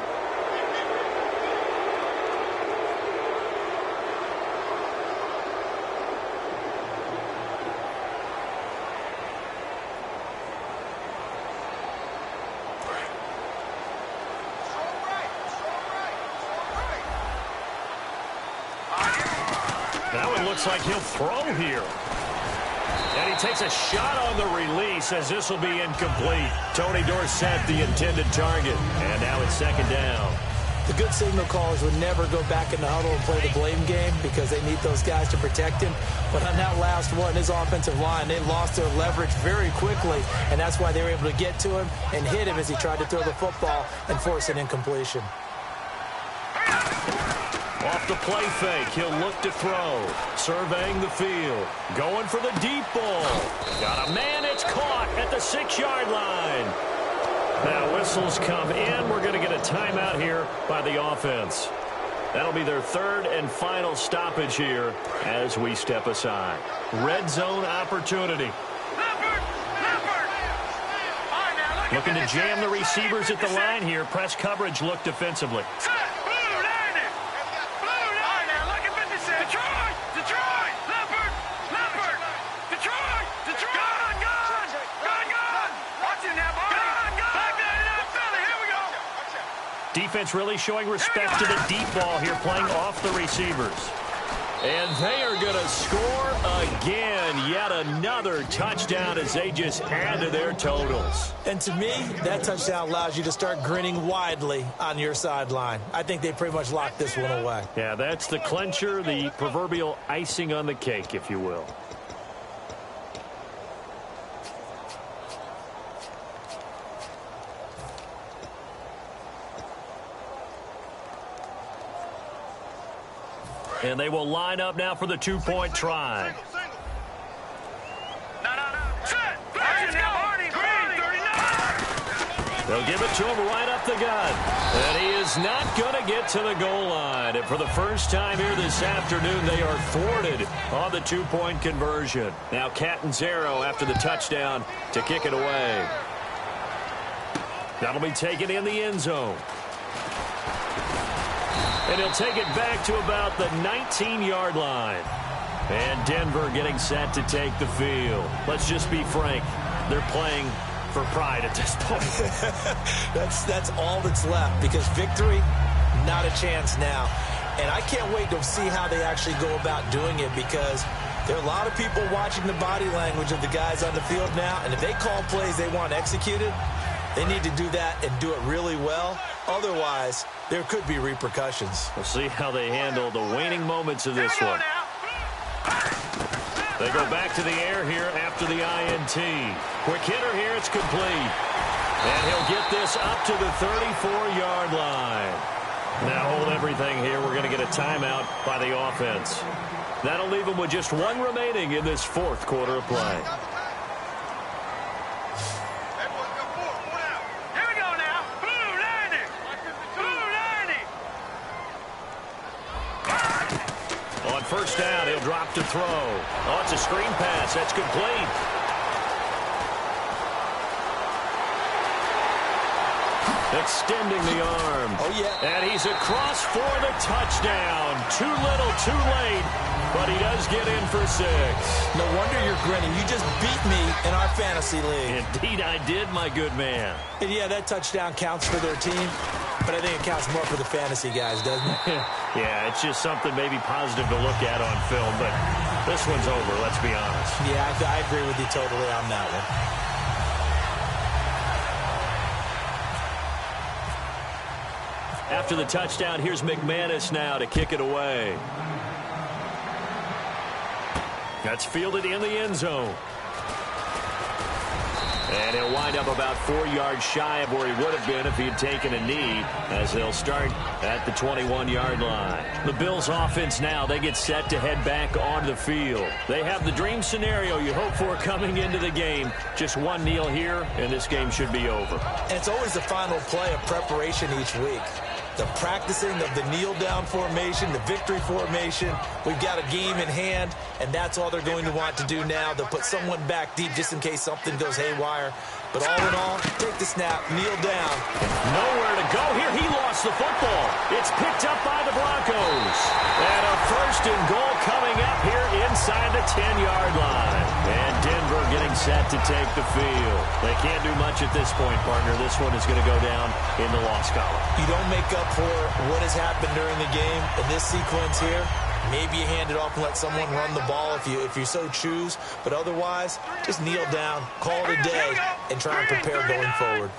Looks like he'll throw here. And he takes a shot on the release as this will be incomplete. Tony Dorsett, the intended target. And now it's 2nd down. The good signal callers would never go back in the huddle and play the blame game because they need those guys to protect him. But on that last one, his offensive line, they lost their leverage very quickly, and that's why they were able to get to him and hit him as he tried to throw the football and force an incompletion. Off the play fake, he'll look to throw. Surveying the field. Going for the deep ball. Got a man, it's caught at the 6-yard line. Now whistles come in. We're going to get a timeout here by the offense. That'll be their 3rd and final stoppage here as we step aside. Red zone opportunity. Looking to jam the receivers at the line here. Press coverage look defensively. Defense really showing respect to the deep ball here, playing off the receivers. And they are going to score again. Yet another touchdown as they just add to their totals. And to me, that touchdown allows you to start grinning widely on your sideline. I think they pretty much locked this one away. Yeah, that's the clincher, the proverbial icing on the cake, if you will. And they will line up now for the two-point try. They'll give it to him right up the gut. And he is not going to get to the goal line. And for the first time here this afternoon, they are thwarted on the two-point conversion. Now Catanzaro after the touchdown to kick it away. That'll be taken in the end zone. And he'll take it back to about the 19-yard line. And Denver getting set to take the field. Let's just be frank. They're playing for pride at this point. That's all that's left, because victory, not a chance now. And I can't wait to see how they actually go about doing it, because there are a lot of people watching the body language of the guys on the field now. And if they call plays they want executed, they need to do that and do it really well. Otherwise, there could be repercussions. We'll see how they handle the waning moments of this one. They go back to the air here after the INT. Quick hitter here, it's complete. And he'll get this up to the 34-yard line. Now hold everything here. We're going to get a timeout by the offense. That'll leave them with just one remaining in this fourth quarter of play. First down, he'll drop to throw. Oh, it's a screen pass. That's complete. Extending the arm. Oh, yeah. And he's across for the touchdown. Too little, too late. But he does get in for 6. No wonder you're grinning. You just beat me in our fantasy league. Indeed, I did, my good man. And yeah, that touchdown counts for their team. But I think it counts more for the fantasy guys, doesn't it? Yeah, it's just something maybe positive to look at on film, but this one's over, let's be honest. Yeah, I agree with you totally on that one. After the touchdown, here's McManus now to kick it away. That's fielded in the end zone. And he'll wind up about 4 yards shy of where he would have been if he had taken a knee, as they'll start at the 21-yard line. The Bills offense now, they get set to head back onto the field. They have the dream scenario you hope for coming into the game. Just one kneel here, and this game should be over. And it's always the final play of preparation each week. The practicing of the kneel-down formation, the victory formation. We've got a game in hand, and that's all they're going to want to do now. They'll put someone back deep just in case something goes haywire. But all in all, take the snap, kneel down. Nowhere to go here. He lost the football. It's picked up by the Broncos. And a first and goal coming up here inside the 10-yard line. And Denver getting set to take the field. They can't do much at this point, partner. This one is going to go down in the loss column. You don't make up for what has happened during the game in this sequence here. Maybe you hand it off and let someone run the ball if you so choose. But otherwise, just kneel down, call it a day, and try and prepare going forward.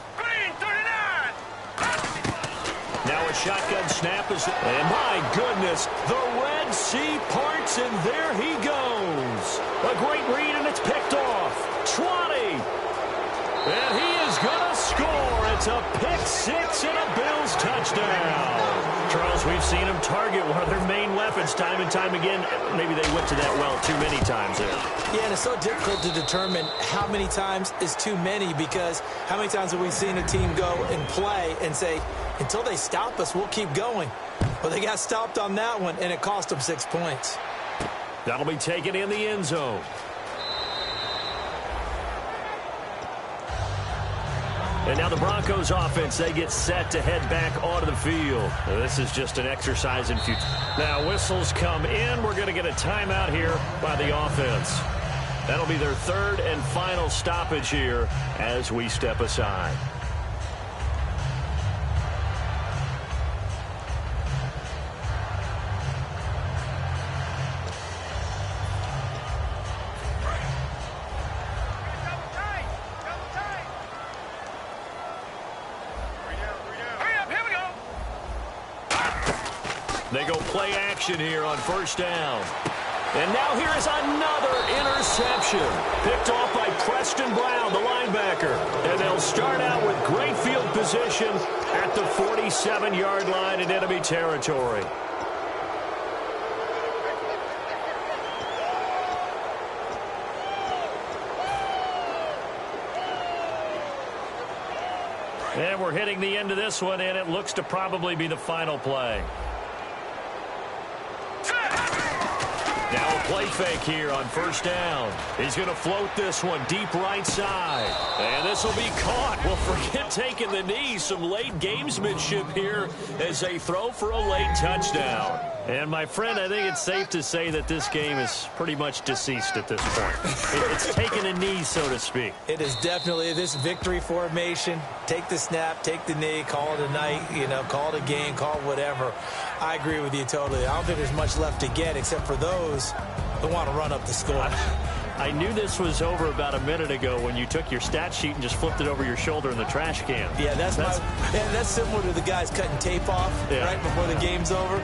Now a shotgun snap is, and my goodness, the Red Sea parts, and there he goes. A great read, and it's picked off. 20. And he is going to score. It's a pick-6 and a Bills touchdown. Charles, we've seen him target one of their main weapons time and time again. Maybe they went to that well too many times there. Yeah, and it's so difficult to determine how many times is too many, because how many times have we seen a team go and play and say, until they stop us, we'll keep going. Well, they got stopped on that one, and it cost them 6 points. That'll be taken in the end zone. And now the Broncos offense, they get set to head back onto the field. Now, this is just an exercise in future. Now whistles come in. We're going to get a timeout here by the offense. That'll be their third and final stoppage here as we step aside. They go play action here on first down. And now here is another interception. Picked off by Preston Brown, the linebacker. And they'll start out with great field position at the 47-yard line in enemy territory. And we're hitting the end of this one, and it looks to probably be the final play. Now a play fake here on first down. He's going to float this one deep right side. And this will be caught. Well, forget taking the knee. Some late gamesmanship here as they throw for a late touchdown. And, my friend, I think it's safe to say that this game is pretty much deceased at this point. It's taken a knee, so to speak. It is definitely this victory formation. Take the snap, take the knee, call it a night, call it a game, call it whatever. I agree with you totally. I don't think there's much left to get except for those who want to run up the score. I knew this was over about a minute ago when you took your stat sheet and just flipped it over your shoulder in the trash can. Yeah, that's similar to the guys cutting tape off right before the game's over.